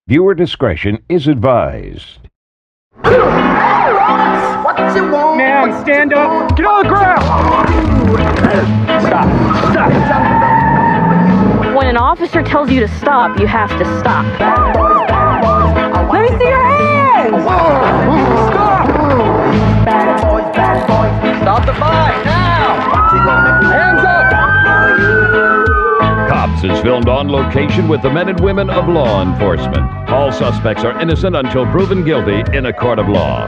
Viewer discretion is advised. What you want? Man, stand up. Get on the ground. Stop. When an officer tells you to stop, you have to stop. Let me see your hands! Stop. Bad boys. Stop the fight now. Hands up. Cops is filmed on location with the men and women of law enforcement. All suspects are innocent until proven guilty in a court of law.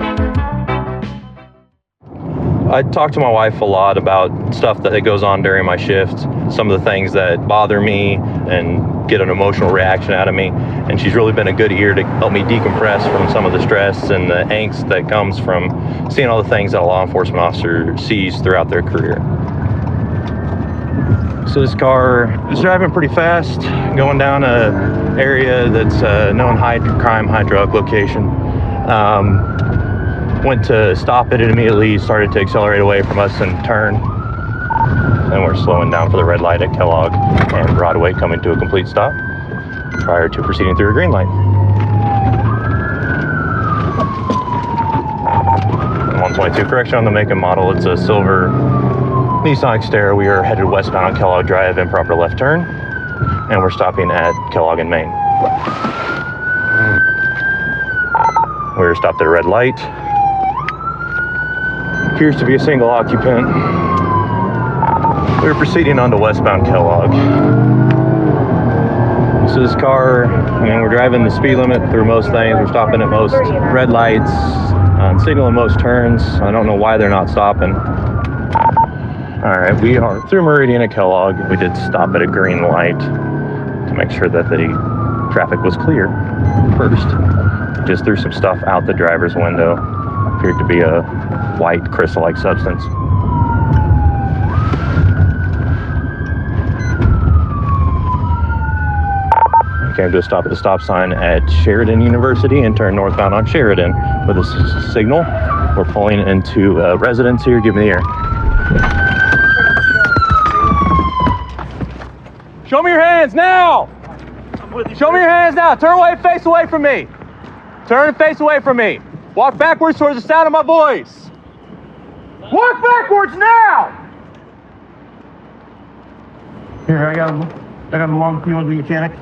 I talk to my wife a lot about stuff that goes on during my shift, some of the things that bother me and get an emotional reaction out of me. And she's really been a good ear to help me decompress from some of the stress and the angst that comes from seeing all the things that a law enforcement officer sees throughout their career. So this car is driving pretty fast, going down a area that's a known high crime, high drug location. Went to stop it, and immediately started to accelerate away from us and turn. And we're slowing down for the red light at Kellogg and Broadway, coming to a complete stop prior to proceeding through a green light. 122, correction on the make and model. It's a silver Nissan Xterra. We are headed westbound on Kellogg Drive, improper left turn, and we're stopping at Kellogg and Main. We're stopped at a red light. Appears to be a single occupant. We're proceeding on to westbound Kellogg. So this car, we're driving the speed limit through most things. We're stopping at most red lights, signaling most turns. I don't know why they're not stopping. All right, we are through Meridian at Kellogg. We did stop at a green light to make sure that the traffic was clear first. Just threw some stuff out the driver's window. Appeared to be a white crystal-like substance. We came to a stop at the stop sign at Sheridan University and turned northbound on Sheridan with a signal. We're pulling into a residence here. Give me the air. Show me your hands now! Show me your hands now! Turn away, face away from me! Turn and face away from me! Walk backwards towards the sound of my voice! Walk backwards now. Here, I got him along. You want to be mechanic?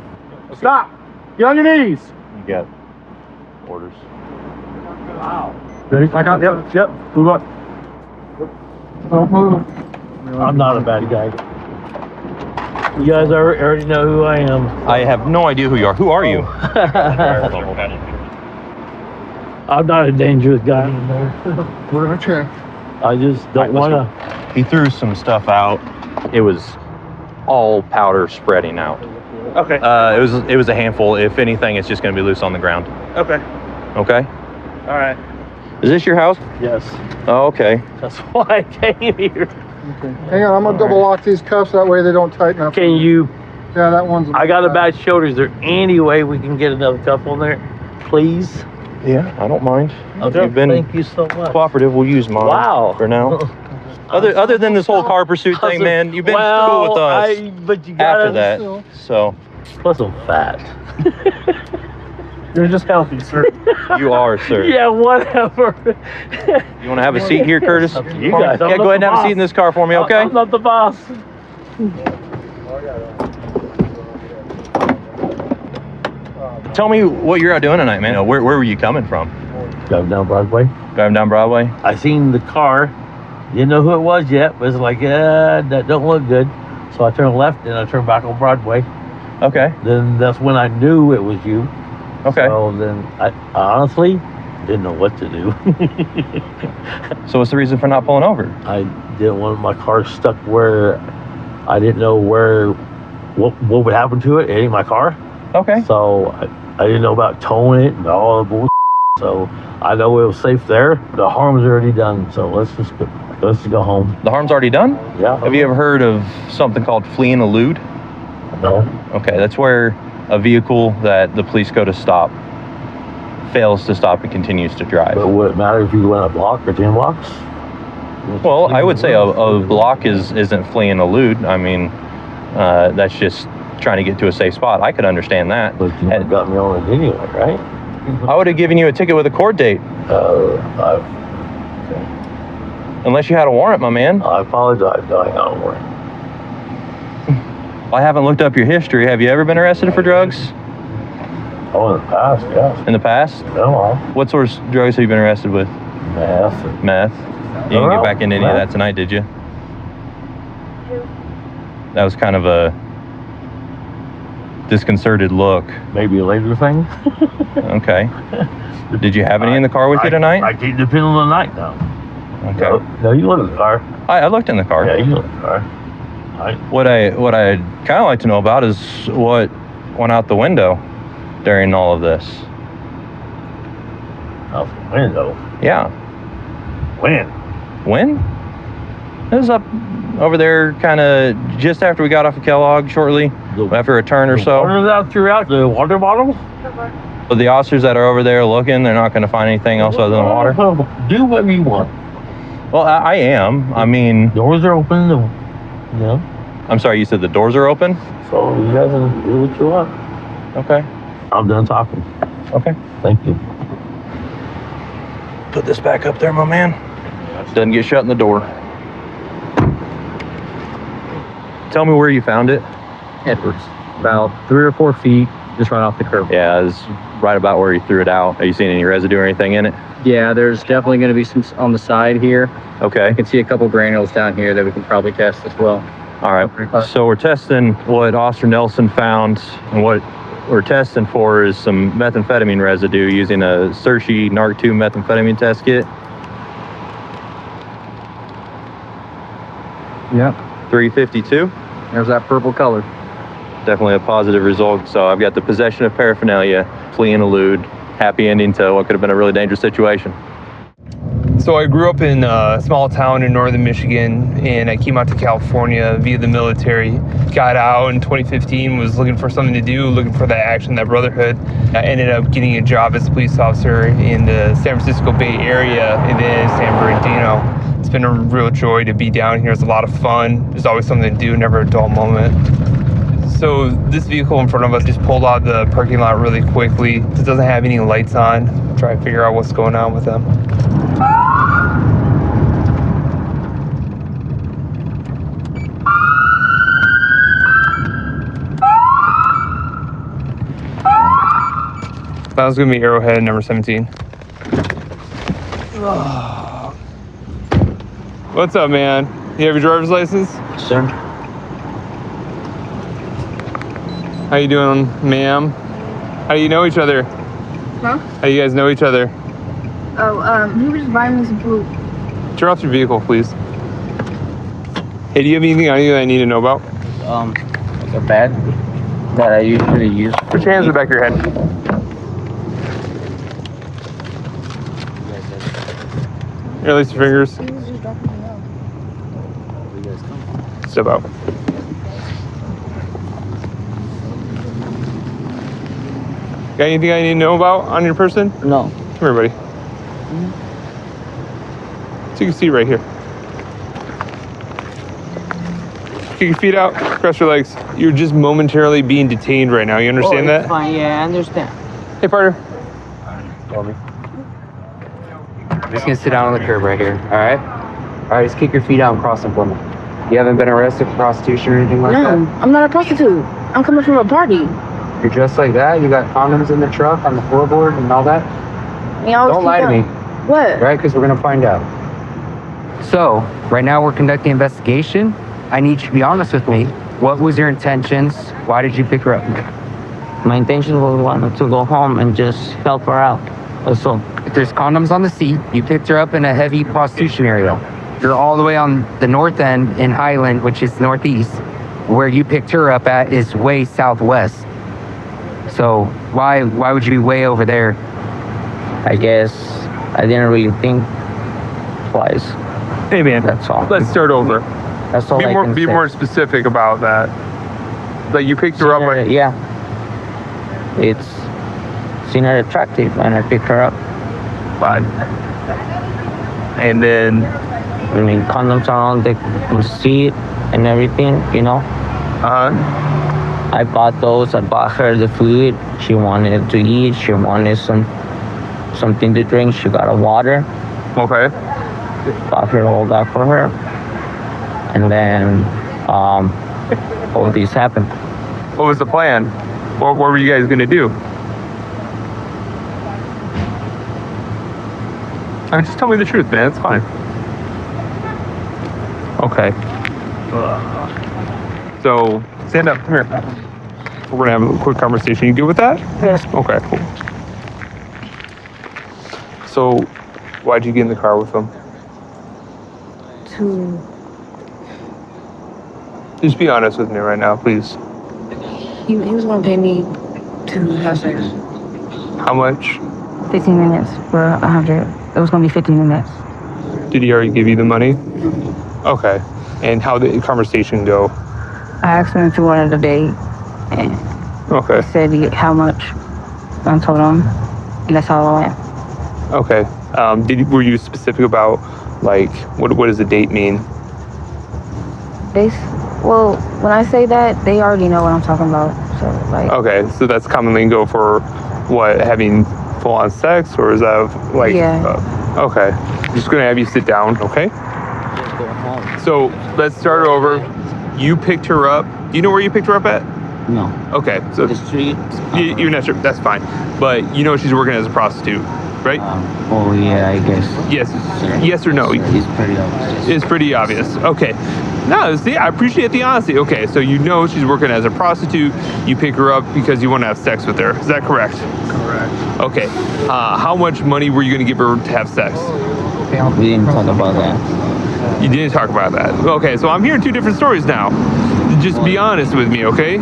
Stop. Get on your knees. You got orders. Ready? I got. Yep. Move up. Don't move. I'm not a bad guy. You guys already know who I am. I have no idea who you are. Who are you? I'm not a dangerous guy. Put in a chair. I just don't want to. He threw some stuff out. It was all powder spreading out. Okay. It was a handful. If anything, it's just going to be loose on the ground. Okay. Okay. All right. Is this your house? Yes. Oh, okay. That's why I came here. Hang on, I'm gonna double lock these cuffs, that way they don't tighten up. Can you? Yeah, that one's. I got a bad shoulder. Is there any way we can get another cup on there, please? Yeah, I don't mind. Okay. You've been Thank you so much. cooperative. We'll use mine. Wow. For now. Other than this whole car pursuit thing, man, you've been cool with us but you gotta, after that. So Plus, I'm fat. You're just healthy, sir. you are, sir. Yeah, whatever. You want to have a seat here, Curtis? Up to you guys. I'm Yeah, not go ahead and the have a seat in boss. this car for me, okay? I'm not the boss. Tell me what you're out doing tonight, man. Where were you coming from? Driving down Broadway. Driving down Broadway? I seen the car. Didn't know who it was yet, but it's like, that don't look good. So I turned left and I turned back on Broadway. Okay. Then that's when I knew it was you. Okay. So then I honestly didn't know what to do. So what's the reason for not pulling over? I didn't want my car stuck where I didn't know what would happen to it hitting my car. Okay. So I didn't know about towing it and all the bullshit. So I know it was safe there. The harm's already done. So let's just go home. The harm's already done? Yeah. Have you ever heard of something called flee and elude? No. Okay, that's where a vehicle that the police go to stop fails to stop and continues to drive. But would it matter if you went a block or 10 blocks? Well, I would say a block isn't flee and elude. I mean, that's just trying to get to a safe spot. I could understand that. But you And got me on it anyway, right? I would have given you a ticket with a court date, unless you had a warrant, my man. I apologize. I got a warrant. I haven't looked up your history. Have you ever been arrested for drugs Oh, in the past, yes. in the past? No, What sorts of drugs have you been arrested with? math. Meth. You didn't get back into any of that tonight, did you? That was kind of a disconcerted look. Maybe a later thing. Okay. Did you have any in the car with you tonight? I keep depending on the night now. Okay. No, you look in the car. I looked in the car. Yeah, you look in the car. Right. What I'd kind of like to know about is what went out the window during all of this. Out the window. Yeah. When? When? It was up over there kind of just after we got off of Kellogg, shortly after a turn or so. Water out throughout the water bottle? But the officers that are over there looking, they're not going to find anything else other than water. Do whatever you want. Well, I am. I mean, Doors are open. You know. I'm sorry, you said the doors are open? So you guys can do what you want. Okay. I'm done talking. Okay. Thank you. Put this back up there, my man. Doesn't get shut in the door. Tell me where you found it. Edwards, about 3 or 4 feet, just right off the curb. Yeah, it's right about where you threw it out. Are you seeing any residue or anything in it? Yeah, there's definitely going to be some on the side here. Okay. I can see a couple granules down here that we can probably test as well. All right. So we're testing what Officer Nelson found, and what we're testing for is some methamphetamine residue using a Cerci NARC2 methamphetamine test kit. Yep. 352. There's that purple color. Definitely a positive result. So I've got the possession of paraphernalia, flee and elude, happy ending to what could have been a really dangerous situation. So I grew up in a small town in northern Michigan, and I came out to California via the military. Got out in 2015, was looking for something to do, looking for that action, that brotherhood. I ended up getting a job as a police officer in the San Francisco Bay Area and then San Bernardino. It's been a real joy to be down here. It's a lot of fun. There's always something to do, never a dull moment. So this vehicle in front of us just pulled out the parking lot really quickly. It doesn't have any lights on. Try to figure out what's going on with them. That was gonna be Arrowhead number 17. What's up, man? You have your driver's license? Sir? How you doing, ma'am? How do you know each other? Huh? How do you guys know each other? Oh, he was just buying me some food. Turn off your vehicle, please. Hey, do you have anything on you that I need to know about? Like a bag that I usually use. Put your hands in the back of your head. Release your fingers. He was just dropping me off. Step out. Got anything I need to know about on your person? No. Come here, buddy. Take a seat right here. Kick your feet out, cross your legs. You're just momentarily being detained right now. You understand that? Fine, yeah, I understand. Hey, partner. I'm just gonna sit down on the curb right here, alright? Alright, just kick your feet out and cross them for me. You haven't been arrested for prostitution or anything like No, that? I'm not a prostitute. I'm coming from a party. You're dressed like that? You got condoms in the truck, on the floorboard, and all that? Don't lie to me, What? right? Because we're gonna find out. So, right now we're conducting an investigation. I need you to be honest with me. What was your intentions? Why did you pick her up? My intention was wanted to go home and just help her out. That's all. If there's condoms on the seat, you picked her up in a heavy prostitution area. You're all the way on the north end in Highland, which is northeast. Where you picked her up at is way southwest. So why would you be way over there? I guess I didn't really think twice. Hey, man. That's all. Let's start over. That's all I can Be say. more specific about that. Like you picked her up. Like, Yeah. It's seen her attractive and I picked her up. fine. And then, I mean, condoms are on the seat and everything, you know. uh-huh. I bought those. I bought her the food. She wanted to eat. She wanted something to drink. She got a water. Okay. Bought her all that for her. And then all these happened. What was the plan? What were you guys gonna do? I mean, just tell me the truth, man. It's fine. Okay. So, stand up. Come here. We're gonna have a quick conversation. You good with that? Yes. Okay, cool. So, why'd you get in the car with them? Just be honest with me right now, please. He was gonna pay me to have sex. How much? 15 minutes for 100. It was gonna be 15 minutes. Did he already give you the money? Okay. And how did the conversation go? I asked him if he wanted a date, and Okay. he said how much. I told him, and that's all I went. Okay. Were you specific about, like, what does a date mean? Well, when I say that, they already know what I'm talking about. So, like, Okay, so that's commonly go for what, having full-on sex, or is that like? Yeah. Okay. I'm just gonna have you sit down, okay? So let's start over. You picked her up. Do you know where you picked her up at? No. Okay, so The street. you're not sure. That's fine. But you know she's working as a prostitute, right? Oh yeah, I guess. Yes. Yes or no? It's pretty obvious. It's pretty obvious. Okay. No, see, I appreciate the honesty. Okay, so you know she's working as a prostitute. You pick her up because you want to have sex with her. Is that correct? Correct. Okay. How much money were you going to give her to have sex? We didn't talk about that. You didn't talk about that. Okay, so I'm hearing two different stories now. Just be honest with me, okay?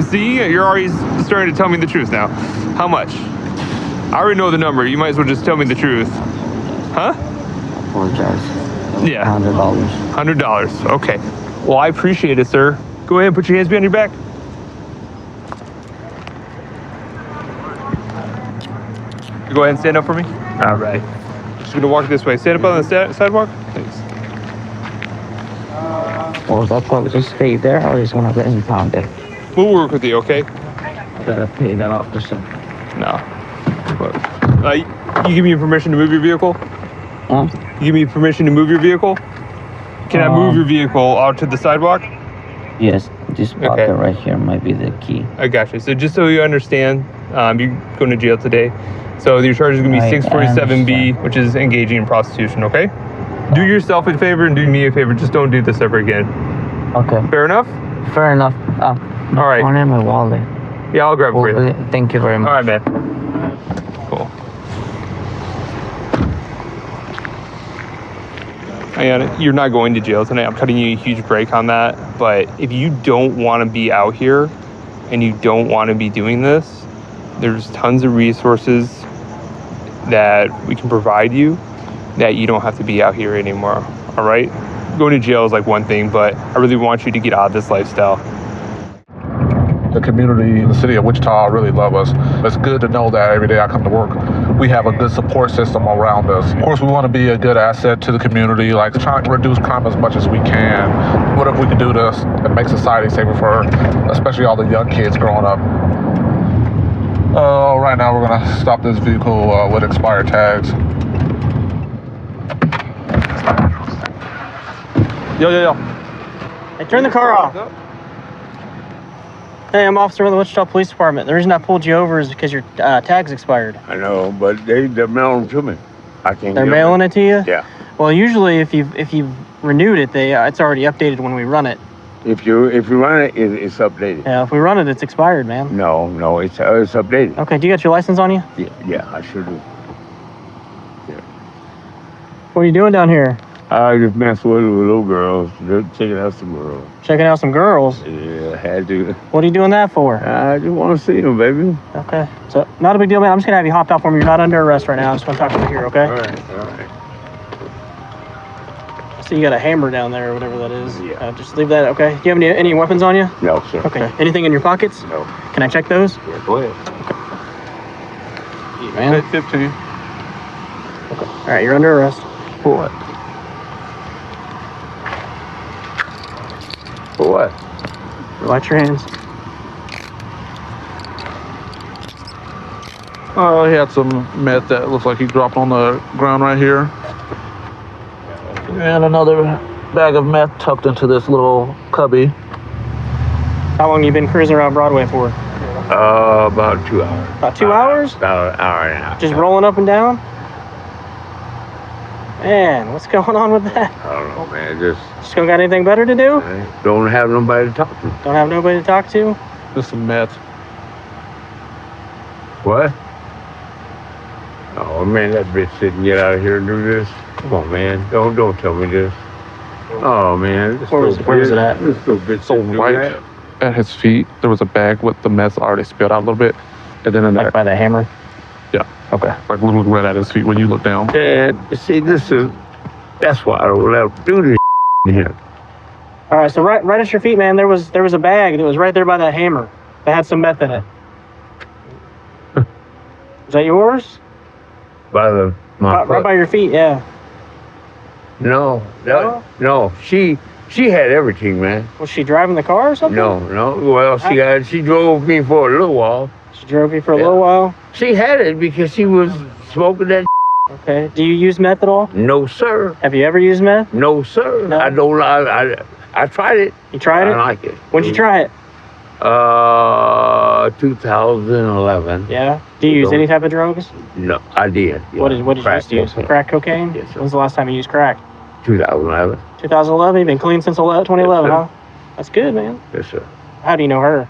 See, you're already starting to tell me the truth now. How much? I already know the number. You might as well just tell me the truth. Huh? Apologize. Yeah. $100. $100. Okay. Well, I appreciate it, sir. Go ahead and put your hands behind your back. You go ahead and stand up for me. All right. Just gonna walk this way. Stand up on the sidewalk. Thanks. Or is that probably just stay there, or is gonna get impounded? We'll work with you, okay? Gotta pay that officer. No. Look, you give me permission to move your vehicle? Huh? You give me permission to move your vehicle? Can I move your vehicle out to the sidewalk? Yes, this pocket right here might be the key. I got you. So just so you understand, you're going to jail today. So your charge is going to be I 647B, which is engaging in prostitution, okay? Do yourself a favor and do me a favor. Just don't do this ever again. Okay. Fair enough? Fair enough. All right. Phone and my wallet. Yeah, I'll grab it for you. Thank you very much. All right, man. Cool. Ayana, you're not going to jail tonight. I'm cutting you a huge break on that. But if you don't want to be out here and you don't want to be doing this, there's tons of resources that we can provide you that you don't have to be out here anymore. All right? Going to jail is like one thing, but I really want you to get out of this lifestyle. The community in the city of Wichita really love us. It's good to know that every day I come to work, we have a good support system around us. Of course, we want to be a good asset to the community, like trying to reduce crime as much as we can. Whatever we can do to make society safer for, especially all the young kids growing up. Right now, we're gonna stop this vehicle with expired tags. Yo. Hey, turn the car off. Hey, I'm officer with the Wichita Police Department. The reason I pulled you over is because your tag's expired. I know, but they're mailing them to me. I can't. They're mailing it to you? Yeah. Well, usually if you've renewed it, it's already updated when we run it. If you run it, it's updated. Yeah, if we run it, it's expired, man. No, it's updated. Okay, do you got your license on you? Yeah, I sure do. Yeah. What are you doing down here? I just messed with little girls. They're checking out some girls. Checking out some girls? Yeah, I had to. What are you doing that for? I just want to see them, baby. Okay. So, not a big deal, man. I'm just going to have you hopped out for me. You're not under arrest right now. I just want to talk to you here, okay? All right. So you got a hammer down there or whatever that is. Yeah. Just leave that, okay? Do you have any weapons on you? No, sir. Okay. Anything in your pockets? No. Can I check those? Yeah, go ahead. Okay. Man. 15. Okay. All right, you're under arrest. For what? For what? Relax your hands. He had some meth that looks like he dropped on the ground right here. And another bag of meth tucked into this little cubby. How long you been cruising around Broadway for? About 2 hours. About 2 hours? About an hour and a half. Just rolling up and down? Man, what's going on with that? I don't know, man. Just don't got anything better to do? don't have nobody to talk to. Don't have nobody to talk to? Just some meth. What? Oh man, that bitch didn't get out of here and do this. Come on, man. Don't tell me this. Oh man. Where was it at? This little bitch So didn't do right that. at his feet, there was a bag with the meth already spilled out a little bit. And then in there. Like by the hammer? Yeah. Okay. Like literally right at his feet when you look down. And see, that's why I don't let him do this here. All right, so right at your feet, man, there was a bag that was right there by that hammer that had some meth in it. Is that yours? By my Right by your feet, yeah. No, she had everything, man. Was she driving the car or something? No. Well, she drove me for a little while. She drove you for a little while? She had it because she was smoking that. Okay. Do you use meth at all? No, sir. Have you ever used meth? No, sir. No? I don't. I tried it. You tried it? I like it. When'd you try it? 2011. Yeah. Do you use any type of drugs? No, I did. Yeah. What did you used to use? Crack cocaine? Yes, sir. When's the last time you used crack? 2011. 2011? You've been clean since 2011, huh? That's good, man. Yes, sir. How do you know her?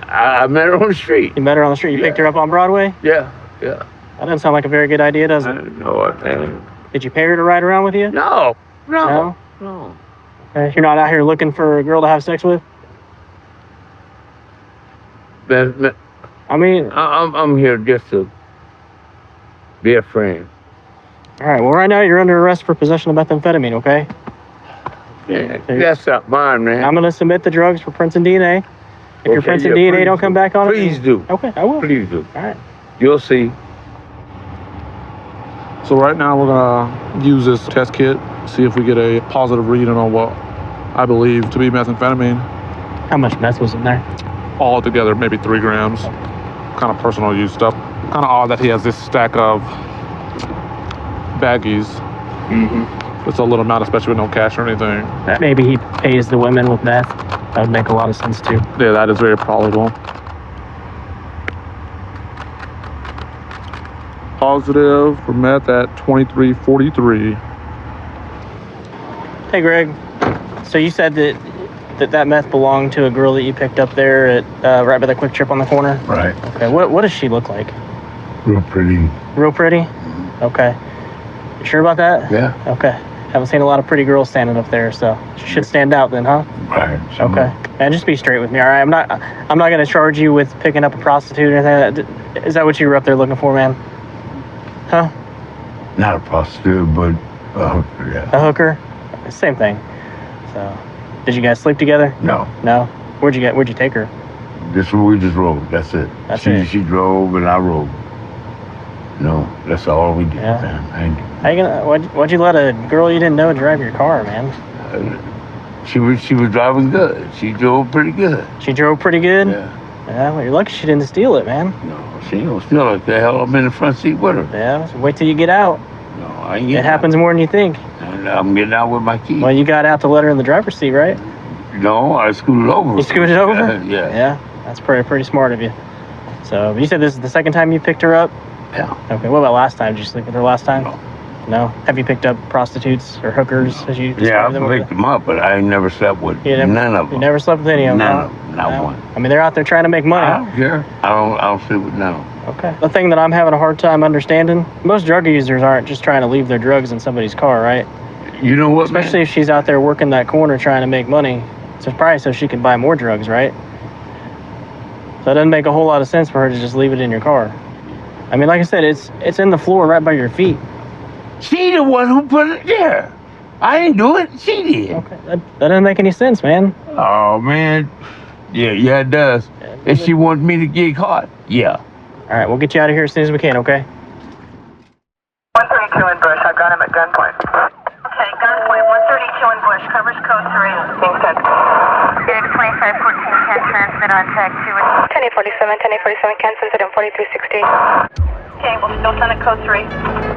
I met her on the street. You met her on the street? You picked her up on Broadway? Yeah. That doesn't sound like a very good idea, does it? No, man. Did you pay her to ride around with you? No. Okay. You're not out here looking for a girl to have sex with? I mean, I'm here just to be a friend. All right. Well, right now you're under arrest for possession of methamphetamine. Okay. Yeah, that's not mine, man. I'm gonna submit the drugs for prints and DNA. If your prints and DNA don't come back on it, please do. Okay, I will. Please do. All right. You'll see. So right now we're gonna use this test kit, see if we get a positive reading on what I believe to be methamphetamine. How much meth was in there? All together, maybe 3 grams. Kind of personal use stuff. Kind of odd that he has this stack of baggies. It's a little amount, especially with no cash or anything. Maybe he pays the women with meth. That would make a lot of sense too. Yeah, that is very probable. Positive for meth at 2343. Hey, Greg. So you said that meth belonged to a girl that you picked up there at right by the Quick Trip on the corner? Right. Okay. What does she look like? Real pretty. Real pretty? Okay. You sure about that? Yeah. Okay. Haven't seen a lot of pretty girls standing up there, so she should stand out then, huh? Right. Okay. And just be straight with me, all right? I'm not gonna charge you with picking up a prostitute or anything. Is that what you were up there looking for, man? Huh? Not a prostitute, but a hooker, yeah. A hooker? Same thing. So, did you guys sleep together? No. No? Where'd you take her? We just rode. That's it. That's it. She drove and I rode. No, that's all we did. Yeah. Man. How you gonna? Why'd you let a girl you didn't know drive your car, man? She was driving good. She drove pretty good. She drove pretty good? Yeah. Yeah, well, you're lucky she didn't steal it, man. No, she ain't gonna steal it. The hell, I'm in the front seat with her. Yeah, so wait till you get out. No, I ain't getting It happens more than you think. And I'm getting out with my keys. Well, you got out to let her in the driver's seat, right? No, I scooted over. You scooted over? Yeah. Yeah, that's pretty smart of you. So, you said this is the second time you picked her up? Yeah. Okay, what about last time? Did you sleep with her last time? No. No? Have you picked up prostitutes or hookers, as you Yeah, described them? I picked them up, but I ain't never slept with none of them. You never slept with any of them? None huh? of them, not No? one. I mean, they're out there trying to make money. I don't care. I don't sleep with none of them. Okay. The thing that I'm having a hard time understanding, most drug users aren't just trying to leave their drugs in somebody's car, right? You know what, Especially if she's out there working that corner trying to make money. So it's probably so she can buy more drugs, right? So it doesn't make a whole lot of sense for her to just leave it in your car. I mean, like I said, it's in the floor right by your feet. She the one who put it there. I didn't do it. She did. Okay. That doesn't make any sense, man. Oh, man. Yeah, it does. If she wants me to get caught, yeah. All right, we'll get you out of here as soon as we can, okay? 132 in Bush. I've got him at gunpoint. Okay, gunpoint. 132 in Bush. Covers code 3. Being sent. Unit 2514 can transmit on tag 2. 1047, 1047 can send it on 4360. stable. Still send it code 3.